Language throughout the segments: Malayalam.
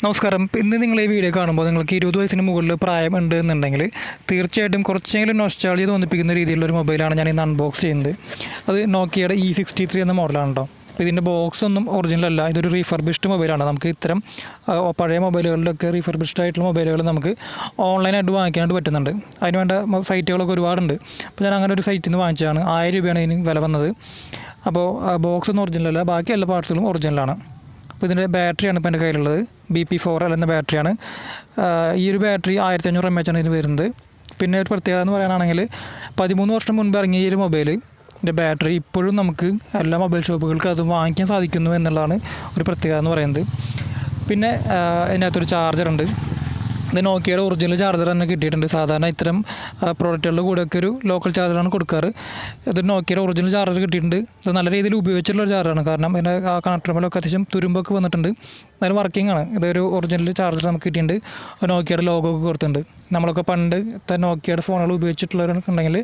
നമസ്കാരം. ഇന്ന് നിങ്ങൾ ഈ വീഡിയോ കാണുമ്പോൾ നിങ്ങൾക്ക് 20 വയസ്സിന് മുകളിൽ പ്രായമുണ്ട് എന്നുണ്ടെങ്കിൽ തീർച്ചയായിട്ടും കുറച്ചെങ്കിലും നൊസ്റ്റാൾജിയ തോന്നിപ്പിക്കുന്ന രീതിയിലുള്ളൊരു മൊബൈലാണ് ഞാൻ ഇന്ന് അൺബോക്സ് ചെയ്യുന്നത്. അത് നോക്കിയയുടെ E63 എന്ന മോഡലാണ് കേട്ടോ. അപ്പോൾ ഇതിൻ്റെ ബോക്സ് ഒന്നും ഒറിജിനൽ അല്ല, ഇതൊരു റീഫർബിഷ്ഡ് മൊബൈലാണ്. നമുക്ക് ഇത്തരം പഴയ മൊബൈലുകളിലൊക്കെ റീഫർബിഷ്ഡ് ആയിട്ടുള്ള മൊബൈലുകൾ നമുക്ക് ഓൺലൈനായിട്ട് വാങ്ങിക്കാനായിട്ട് പറ്റുന്നുണ്ട്. അതിന് വേണ്ട സൈറ്റുകളൊക്കെ ഒരുപാടുണ്ട്. അപ്പോൾ ഞാൻ അങ്ങനെ ഒരു സൈറ്റിൽ നിന്ന് വാങ്ങിച്ചതാണ്. 1000 രൂപയാണ് ഇതിന് വില വന്നത്. അപ്പോൾ ബോക്സ് ഒന്നും ഒറിജിനൽ അല്ല, ബാക്കി എല്ലാ പാർട്സുകളും ഒറിജിനലാണ്. അപ്പോൾ ഇതിൻ്റെ ബാറ്ററിയാണ് ഇപ്പോൾ എൻ്റെ കയ്യിലുള്ളത്. BP4L എന്ന ബാറ്ററിയാണ്. ഈ ഒരു ബാറ്ററി 1500 mAh ഇതിന് വരുന്നത്. പിന്നെ ഒരു പ്രത്യേകത എന്ന് പറയാനാണെങ്കിൽ 13 വർഷം മുൻപ് ഇറങ്ങിയ ഈ ഒരു മൊബൈലിൻ്റെ ബാറ്ററി ഇപ്പോഴും നമുക്ക് എല്ലാ മൊബൈൽ ഷോപ്പുകൾക്ക് അത് വാങ്ങിക്കാൻ സാധിക്കുന്നു എന്നുള്ളതാണ് ഒരു പ്രത്യേകത എന്ന് പറയുന്നത്. പിന്നെ ഇതിനകത്തൊരു ചാർജറുണ്ട്. ഇത് നോക്കിയയുടെ ഒറിജിനൽ ചാർജർ തന്നെ കിട്ടിയിട്ടുണ്ട്. സാധാരണ ഇത്തരം പ്രോഡക്റ്റുകളുടെ കൂടെയൊക്കെ ഒരു ലോക്കൽ ചാർജറാണ് കൊടുക്കാറ്. ഇത് നോക്കിയയുടെ ഒറിജിനൽ ചാർജർ കിട്ടിയിട്ടുണ്ട്. ഇത് നല്ല രീതിയിൽ ഉപയോഗിച്ചിട്ടുള്ളൊരു ചാർജറാണ്. കാരണം ഇതിൻ്റെ ആ കണക്ടറുമൊക്കെ അത്യാവശ്യം തുരുമ്പൊക്കെ വന്നിട്ടുണ്ട്. നല്ല വർക്കിംഗ് ആണ്. ഇതൊരു ഒറിജിനൽ ചാർജർ നമുക്ക് കിട്ടിയിട്ടുണ്ട്. നോക്കിയയുടെ ലോഗോ ഒക്കെ കൊടുത്തിട്ടുണ്ട്. നമ്മളൊക്കെ പണ്ട് നോക്കിയയുടെ ഫോണുകൾ ഉപയോഗിച്ചിട്ടുള്ളവരുണ്ടെങ്കിൽ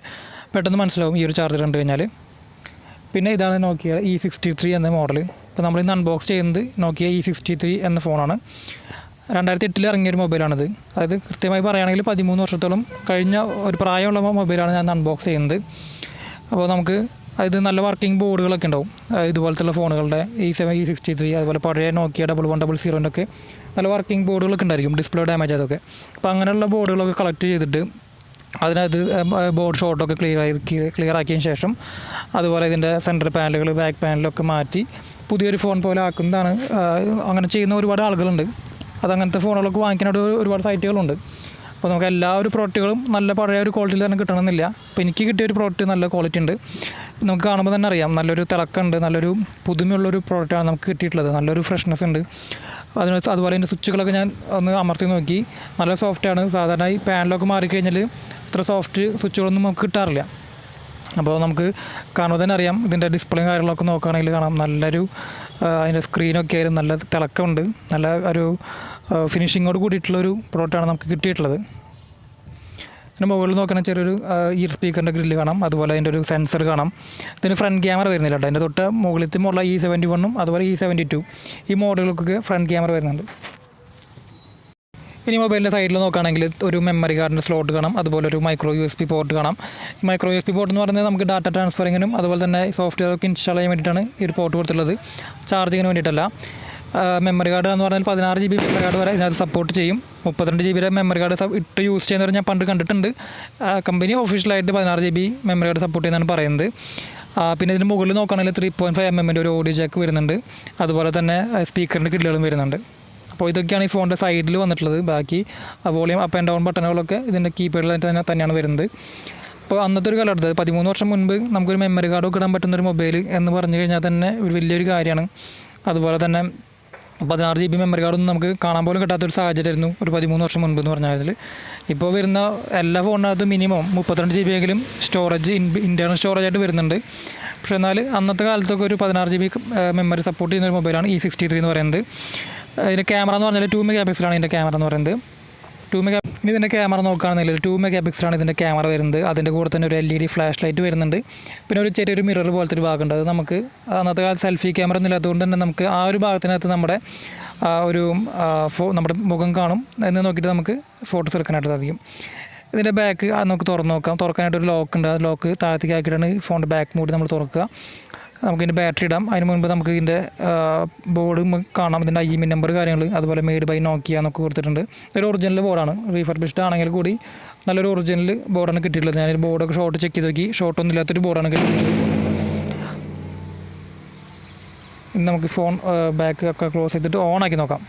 പെട്ടെന്ന് മനസ്സിലാവും ഈ ഒരു ചാർജർ കണ്ടു കഴിഞ്ഞാൽ. പിന്നെ ഇതാണ് നോക്കിയ E63 എന്ന മോഡൽ. ഇപ്പോൾ നമ്മളിന്ന് അൺബോക്സ് ചെയ്യുന്നത് നോക്കിയ E63 എന്ന ഫോണാണ്. 2008 ഇറങ്ങിയൊരു മൊബൈലാണിത്. അതായത് കൃത്യമായി പറയുകയാണെങ്കിൽ 13 വർഷത്തോളം കഴിഞ്ഞ ഒരു പ്രായമുള്ള മൊബൈലാണ് ഞാൻ അൺബോക്സ് ചെയ്യുന്നത്. അപ്പോൾ നമുക്ക് ഇത് നല്ല വർക്കിംഗ് ബോർഡുകളൊക്കെ ഉണ്ടാവും. ഇതുപോലത്തുള്ള ഫോണുകളുടെ E63 അതുപോലെ പഴയ നോക്കിയ 1100 ഒക്കെ നല്ല വർക്കിംഗ് ബോർഡുകളൊക്കെ ഉണ്ടായിരിക്കും. ഡിസ്പ്ലേ ഡാമേജ് അതൊക്കെ. അപ്പോൾ അങ്ങനെയുള്ള ബോർഡുകളൊക്കെ കളക്ട് ചെയ്തിട്ട് അതിനകത്ത് ബോർഡ് ഷോട്ടൊക്കെ ക്ലിയർ ആക്കിയതിന് ശേഷം അതുപോലെ ഇതിൻ്റെ സെൻറ്റർ പാനലുകൾ ബാക്ക് പാനലൊക്കെ മാറ്റി പുതിയൊരു ഫോൺ പോലെ ആക്കുന്നതാണ്. അങ്ങനെ ചെയ്യുന്ന ഒരുപാട് ആളുകളുണ്ട്. അതങ്ങനത്തെ ഫോണുകളൊക്കെ വാങ്ങിക്കാനായിട്ട് ഒരുപാട് സൈറ്റുകളുണ്ട്. അപ്പോൾ നമുക്ക് എല്ലാ ഒരു പ്രോഡക്റ്റുകളും നല്ല പഴയ ഒരു ക്വാളിറ്റിയിൽ തന്നെ കിട്ടണമെന്നില്ല. അപ്പോൾ എനിക്ക് കിട്ടിയ ഒരു പ്രോഡക്റ്റ് നല്ല ക്വാളിറ്റി ഉണ്ട്. നമുക്ക് കാണുമ്പോൾ തന്നെ അറിയാം നല്ലൊരു തിളക്കമുണ്ട്, നല്ലൊരു പുതുമയുള്ളൊരു പ്രോഡക്റ്റാണ് നമുക്ക് കിട്ടിയിട്ടുള്ളത്. നല്ലൊരു ഫ്രഷ്നെസ് ഉണ്ട്. അതുപോലെ അതിൻ്റെ സ്വിച്ചുകളൊക്കെ ഞാൻ ഒന്ന് അമർത്തി നോക്കി. നല്ല സോഫ്റ്റാണ്. സാധാരണ ഈ പാനലൊക്കെ മാറിക്കഴിഞ്ഞാൽ ഇത്ര സോഫ്റ്റ് സ്വിച്ചുകളൊന്നും നമുക്ക് കിട്ടാറില്ല. അപ്പോൾ നമുക്ക് കാണുമ്പോൾ തന്നെ അറിയാം. ഇതിൻ്റെ ഡിസ്പ്ലേയും കാര്യങ്ങളൊക്കെ നോക്കുകയാണെങ്കിൽ കാണാം നല്ലൊരു അതിൻ്റെ സ്ക്രീനൊക്കെ ആയാലും നല്ല തിളക്കമുണ്ട്. നല്ല ഒരു ഫിനിഷിങ്ങോട് കൂടിയിട്ടുള്ളൊരു പ്രോഡക്റ്റാണ് നമുക്ക് കിട്ടിയിട്ടുള്ളത്. ഇതിൻ്റെ മുകളിൽ നോക്കുകയാണെങ്കിൽ ചെറിയൊരു ഇയർ സ്പീക്കറിൻ്റെ ഗ്രില്ല് കാണാം. അതുപോലെ അതിൻ്റെ ഒരു സെൻസർ കാണാം. ഇതിന് ഫ്രണ്ട് ക്യാമറ വരുന്നില്ല കേട്ടോ. അതിൻ്റെ തൊട്ട് മുകളിലത്തെ മോഡൽ E71 അതുപോലെ E72 ഈ മോഡലുകൾക്കൊക്കെ ഫ്രണ്ട് ക്യാമറ വരുന്നുണ്ട്. ഇനി മൊബൈലിൻ്റെ സൈഡിൽ നോക്കുകയാണെങ്കിൽ ഒരു മെമ്മറി കാർഡിൻ്റെ സ്ലോട്ട് കാണാം. അതുപോലെ ഒരു മൈക്രോ USB പോർട്ട് കാണാം. ഈ മൈക്രോ USB പോർട്ട് എന്ന് പറയുന്നത് നമുക്ക് ഡാറ്റ ട്രാൻസ്ഫറിങ്ങിനും അതുപോലെ തന്നെ സോഫ്റ്റ്വെയർ ഒക്കെ ഇൻസ്റ്റാൾ ചെയ്യാൻ വേണ്ടിയിട്ടാണ് ഈ ഒരു പോർട്ട് കൊടുത്തുള്ളത്. ചാർജിങ്ങിന് വേണ്ടിയിട്ടല്ല. മെമ്മറി കാർഡ് എന്ന് പറഞ്ഞാൽ 16 GB മെമ്മറി കാർഡ് വരെ ഇതിനകത്ത് സപ്പോർട്ട് ചെയ്യും. 32 GB മെമ്മറി കാർഡ് ഇട്ട് യൂസ് ചെയ്യുന്നവർ ഞാൻ പണ്ട് കണ്ടിട്ടുണ്ട്. കമ്പനി ഒഫീഷ്യലായിട്ട് 16 GB മെമ്മറി കാർഡ് സപ്പോർട്ട് ചെയ്യുന്നതാണ് പറയുന്നത്. പിന്നെ ഇതിന് മുകളിൽ നോക്കുകയാണെങ്കിൽ 3.5 mm ഒരു ഓഡിയോ ജാക്ക് വരുന്നുണ്ട്. അതുപോലെ തന്നെ സ്പീക്കറിൻ്റെ ഗ്രില്ലുകളും വരുന്നുണ്ട്. അപ്പോൾ ഇതൊക്കെയാണ് ഈ ഫോണിൻ്റെ സൈഡിൽ വന്നിട്ടുള്ളത്. ബാക്കി വോളിയം അപ്പ് ആൻഡ് ഡൗൺ ബട്ടണുകളൊക്കെ ഇതിൻ്റെ കീപാഡിൽ തന്നെയാണ് വരുന്നത്. അപ്പോൾ അന്നത്തെ ഒരു കാലഘട്ടത്തിൽ 13 വർഷം മുൻപ് നമുക്കൊരു മെമ്മറി കാർഡൊക്കെ ഇടാൻ പറ്റുന്നൊരു മൊബൈൽ എന്ന് പറഞ്ഞു കഴിഞ്ഞാൽ തന്നെ ഒരു വലിയൊരു കാര്യമാണ്. അതുപോലെ തന്നെ 16 GB മെമ്മറി കാർഡൊന്നും നമുക്ക് കാണാൻ പോലും കിട്ടാത്തൊരു സാഹചര്യമായിരുന്നു ഒരു 13 വർഷം മുൻപ് എന്ന് പറഞ്ഞാൽ. ഇപ്പോൾ വരുന്ന എല്ലാ ഫോണിനകത്തും മിനിമം 32 GB എങ്കിലും സ്റ്റോറേജ് ഇൻറ്റേർണൽ സ്റ്റോറേജായിട്ട് വരുന്നുണ്ട്. പക്ഷേ എന്നാൽ അന്നത്തെ കാലത്തൊക്കെ ഒരു 16 GB മെമ്മറി സപ്പോർട്ട് ചെയ്യുന്ന ഒരു മൊബൈലാണ് E63 എന്ന് പറയുന്നത്. ഇതിൻ്റെ ക്യാമറ എന്ന് പറഞ്ഞാൽ 2 MP ഇതിൻ്റെ ക്യാമറ എന്ന് പറയുന്നത്. ഇനി ഇതിൻ്റെ ക്യാമറ നോക്കുകയാണെന്നില്ല 2 MP ഇതിൻ്റെ ക്യാമറ വരുന്നത്. അതിൻ്റെ കൂടെ തന്നെ ഒരു LED ഫ്ലാഷ് ലൈറ്റ് വരുന്നുണ്ട്. പിന്നെ ഒരു ചെറിയൊരു മിറർ പോലത്തെ ഒരു ഭാഗമുണ്ട്. അത് നമുക്ക് അന്നത്തെ കാലത്ത് സെൽഫി ക്യാമറ ഒന്നും ഇല്ലാത്തതുകൊണ്ട് തന്നെ നമുക്ക് ആ ഒരു ഭാഗത്തിനകത്ത് നമ്മുടെ നമ്മുടെ മുഖം കാണും എന്ന് നോക്കിയിട്ട് നമുക്ക് ഫോട്ടോസ് എടുക്കാനായിട്ട് സാധിക്കും. ഇതിൻ്റെ ബാക്ക് നമുക്ക് തുറക്കാനായിട്ടൊരു ലോക്ക് ഉണ്ട്. ആ ലോക്ക് താഴത്തേക്ക് ആക്കിയിട്ടാണ് ഫോണിൻ്റെ ബാക്ക് മൂടി നമ്മൾ തുറക്കുക. നമുക്കിതിൻ്റെ ബാറ്ററി ഇടാം. അതിന് മുൻപ് നമുക്ക് ഇതിൻ്റെ ബോർഡ് കാണാം. ഇതിൻ്റെ IMEI നമ്പർ കാര്യങ്ങൾ അതുപോലെ മെയ്ഡ് ബൈ നോക്കിയ എന്നൊക്കെ കൊടുത്തിട്ടുണ്ട്. ഇതൊരു ഒറിജിനൽ ബോർഡാണ്. റീഫർബിഷ്ഡ് ആണെങ്കിൽ കൂടി നല്ലൊരു ഒറിജിനൽ ബോർഡാണ് കിട്ടിയിട്ടുള്ളത്. ഞാനൊരു ബോർഡൊക്കെ ഷോട്ട് ചെക്ക് ചെയ്ത് നോക്കി. ഷോട്ടൊന്നും ഇല്ലാത്തൊരു ബോർഡാണ് കിട്ടിയിട്ടുള്ളത്. ഇനി നമുക്ക് ഫോൺ ബാക്ക് ഒക്കെ ക്ലോസ് ചെയ്തിട്ട് ഓണാക്കി നോക്കാം.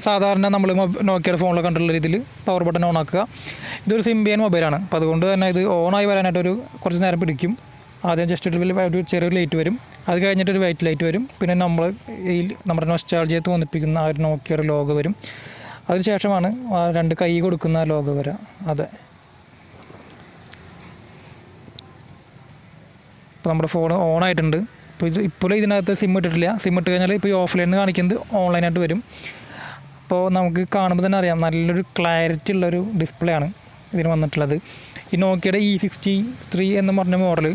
സാധാരണ നമ്മൾ നോക്കിയുടെ ഫോണിലൊക്കെ കണ്ടുള്ള രീതിയിൽ പവർ ബട്ടൺ ഓണാക്കുക. ഇതൊരു സിംബിയൻ മൊബൈലാണ്. അപ്പോൾ അതുകൊണ്ട് തന്നെ ഇത് ഓണായി വരാനായിട്ടൊരു കുറച്ച് നേരം പിടിക്കും. ആദ്യം ജസ്റ്റ് ഒരു ചെറിയൊരു ലൈറ്റ് വരും. അത് കഴിഞ്ഞിട്ടൊരു വൈറ്റ് ലൈറ്റ് വരും. പിന്നെ നമ്മുടെ നൊസ്റ്റാൾജിയ തോന്നിപ്പിക്കുന്ന ആ ഒരു നോക്കിയുടെ ലോഗോ വരും. അതിനുശേഷമാണ് 2 കൈ കൊടുക്കുന്ന ലോഗോ വരിക. അതെ, ഇപ്പോൾ നമ്മുടെ ഫോൺ ഓണായിട്ടുണ്ട്. ഇപ്പോൾ ഇതിനകത്ത് സിം ഇട്ടിട്ടില്ല. സിം ഇട്ട് കഴിഞ്ഞാൽ ഇപ്പോൾ ഈ ഓഫ്ലൈൻ കാണിക്കുന്നത് ഓൺലൈനായിട്ട് വരും. അപ്പോൾ നമുക്ക് കാണുമ്പോൾ തന്നെ അറിയാം നല്ലൊരു ക്ലാരിറ്റി ഉള്ളൊരു ഡിസ്പ്ലേ ആണ് ഇതിന് വന്നിട്ടുള്ളത്. ഈ നോക്കിയുടെ E63 എന്ന് പറഞ്ഞ മോഡൽ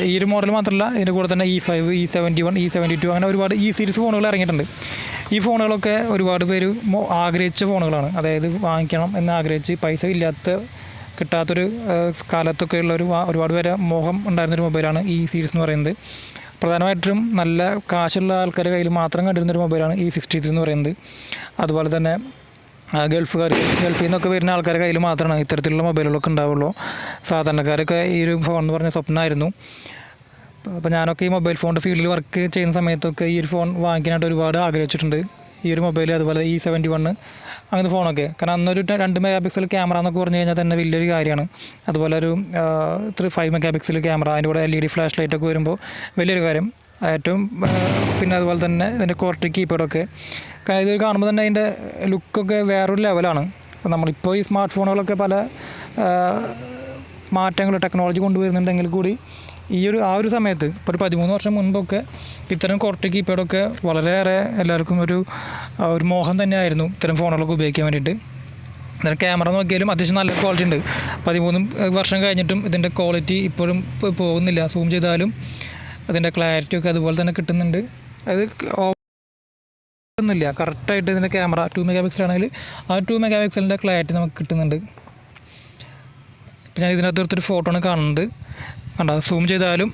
ഈ ഒരു മോഡൽ മാത്രമല്ല, ഇതിൻ്റെ കൂടെ തന്നെ E5, E71, E72 അങ്ങനെ ഒരുപാട് ഈ സീരീസ് ഫോണുകൾ ഇറങ്ങിയിട്ടുണ്ട്. ഈ ഫോണുകളൊക്കെ ഒരുപാട് പേര് ആഗ്രഹിച്ച ഫോണുകളാണ്. അതായത് വാങ്ങിക്കണം എന്ന് ആഗ്രഹിച്ച് പൈസ ഇല്ലാത്ത കിട്ടാത്തൊരു കാലത്തൊക്കെ ഒരുപാട് പേരെ മോഹം ഉണ്ടായിരുന്നൊരു മൊബൈലാണ് ഈ സീരീസ് എന്ന് പറയുന്നത്. പ്രധാനമായിട്ടും നല്ല കാശുള്ള ആൾക്കാരുടെ കയ്യിൽ മാത്രം കണ്ടിരുന്നൊരു മൊബൈലാണ് E63 എന്ന് പറയുന്നത്. അതുപോലെ തന്നെ ഗൾഫിൽ നിന്നൊക്കെ വരുന്ന ആൾക്കാരുടെ കയ്യിൽ മാത്രമാണ് ഇത്തരത്തിലുള്ള മൊബൈലുകളൊക്കെ ഉണ്ടാവുള്ളൂ. സാധാരണക്കാരൊക്കെ ഈ ഒരു ഫോൺ എന്ന് പറഞ്ഞ സ്വപ്നമായിരുന്നു. അപ്പോൾ ഞാനൊക്കെ ഈ മൊബൈൽ ഫോണിൻ്റെ ഫീൽഡിൽ വർക്ക് ചെയ്യുന്ന സമയത്തൊക്കെ ഈ ഒരു ഫോൺ വാങ്ങിക്കാനായിട്ട് ഒരുപാട് ആഗ്രഹിച്ചിട്ടുണ്ട്. ഈ ഒരു മൊബൈൽ, അതുപോലെ E71 അങ്ങനത്തെ ഫോണൊക്കെ. കാരണം അന്നൊരു 2 മെഗാ പിക്സൽ ക്യാമറ എന്നൊക്കെ പറഞ്ഞു കഴിഞ്ഞാൽ തന്നെ വലിയൊരു കാര്യമാണ്. അതുപോലെ ഒരു 5 മെഗാ പിക്സൽ ക്യാമറ, അതിൻ്റെ കൂടെ LED ഫ്ലാഷ് ലൈറ്റൊക്കെ വരുമ്പോൾ വലിയൊരു കാര്യം. ഏറ്റവും പിന്നെ അതുപോലെ തന്നെ ഇതിൻ്റെ കോർട്ടി കീപാഡൊക്കെ, കാരണം ഇത് കാണുമ്പോൾ തന്നെ അതിൻ്റെ ലുക്കൊക്കെ വേറൊരു ലെവലാണ്. അപ്പോൾ നമ്മളിപ്പോൾ ഈ സ്മാർട്ട് ഫോണുകളൊക്കെ പല മാറ്റങ്ങൾ ടെക്നോളജി കൊണ്ടുവരുന്നുണ്ടെങ്കിൽ കൂടി ആ ഒരു സമയത്ത് ഇപ്പോൾ ഒരു 13 വർഷം മുൻപൊക്കെ ഇത്തരം കോർട്ടി കീപാഡൊക്കെ വളരെയേറെ എല്ലാവർക്കും ഒരു മോഹം തന്നെയായിരുന്നു ഇത്തരം ഫോണുകളൊക്കെ ഉപയോഗിക്കാൻ വേണ്ടിയിട്ട്. അതിൻ്റെ ക്യാമറ നോക്കിയാലും അത്യാവശ്യം നല്ല ക്വാളിറ്റി ഉണ്ട്. 13 വർഷം കഴിഞ്ഞിട്ടും ഇതിൻ്റെ ക്വാളിറ്റി ഇപ്പോഴും പോകുന്നില്ല. സൂം ചെയ്താലും അതിൻ്റെ ക്ലാരിറ്റിയൊക്കെ അതുപോലെ തന്നെ കിട്ടുന്നുണ്ട്. അത് ഒന്നുമില്ല, കറക്റ്റായിട്ട് ഇതിൻ്റെ ക്യാമറ 2 മെഗാ പിക്സൽ ആണെങ്കിൽ ആ 2 മെഗാ പിക്സലിൻ്റെ ക്ലാരിറ്റി നമുക്ക് കിട്ടുന്നുണ്ട്. ഇപ്പം ഞാൻ ഇതിനകത്ത് എടുത്തൊരു ഫോട്ടോ ആണ് കാണുന്നത്. കണ്ടോ, സൂം ചെയ്താലും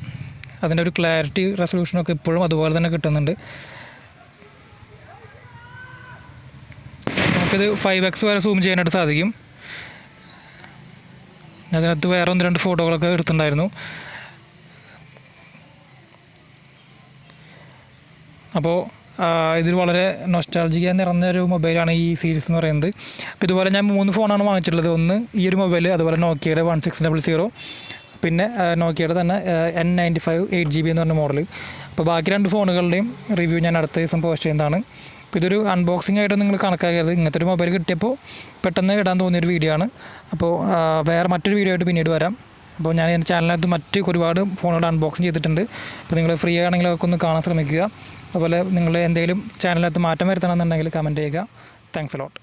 അതിൻ്റെ ഒരു ക്ലാരിറ്റി റെസൊല്യൂഷനൊക്കെ ഇപ്പോഴും അതുപോലെ തന്നെ കിട്ടുന്നുണ്ട്. നമുക്കിത് 5x വരെ സൂം ചെയ്യാനായിട്ട് സാധിക്കും. അതിനകത്ത് വേറെ 1-2 ഫോട്ടോകളൊക്കെ എടുത്തിട്ടുണ്ടായിരുന്നു. അപ്പോൾ ഇതിൽ വളരെ നൊസ്റ്റാൾജിയ നിറഞ്ഞൊരു മൊബൈലാണ് ഈ സീരീസ് എന്ന് പറയുന്നത്. അപ്പോൾ ഇതുപോലെ ഞാൻ 3 ഫോണാണ് വാങ്ങിച്ചിട്ടുള്ളത്. ഒന്ന് ഈ ഒരു മൊബൈൽ, അതുപോലെ നോക്കിയയുടെ 1600, പിന്നെ നോക്കിയയുടെ തന്നെ N95 8GB എന്ന് പറഞ്ഞ മോഡൽ. അപ്പോൾ ബാക്കി 2 ഫോണുകളുടെയും റിവ്യൂ ഞാൻ അടുത്ത ദിവസം പോസ്റ്റ് ചെയ്യുന്നതാണ്. അപ്പോൾ ഇതൊരു അൺബോക്സിംഗ് ആയിട്ട് നിങ്ങൾ കണക്കാക്കരുത്. ഇങ്ങനത്തെ ഒരു മൊബൈൽ കിട്ടിയപ്പോൾ പെട്ടെന്ന് ഇടാൻ തോന്നിയൊരു വീഡിയോ ആണ്. അപ്പോൾ വേറെ മറ്റൊരു വീഡിയോ ആയിട്ട് പിന്നീട് വരാം. അപ്പോൾ ഞാൻ എൻ്റെ ചാനലിനകത്ത് ഒരുപാട് ഫോണുകൾ അൺബോക്സിങ് ചെയ്തിട്ടുണ്ട്. അപ്പോൾ നിങ്ങൾ ഫ്രീ ആണെങ്കിൽ അതൊക്കെ ഒന്ന് കാണാൻ ശ്രമിക്കുക. അതുപോലെ നിങ്ങൾ എന്തെങ്കിലും ചാനലിനകത്ത് മാറ്റം വരുത്തണമെന്നുണ്ടെങ്കിൽ കമൻറ്റ് ചെയ്യുക. Thanks a lot.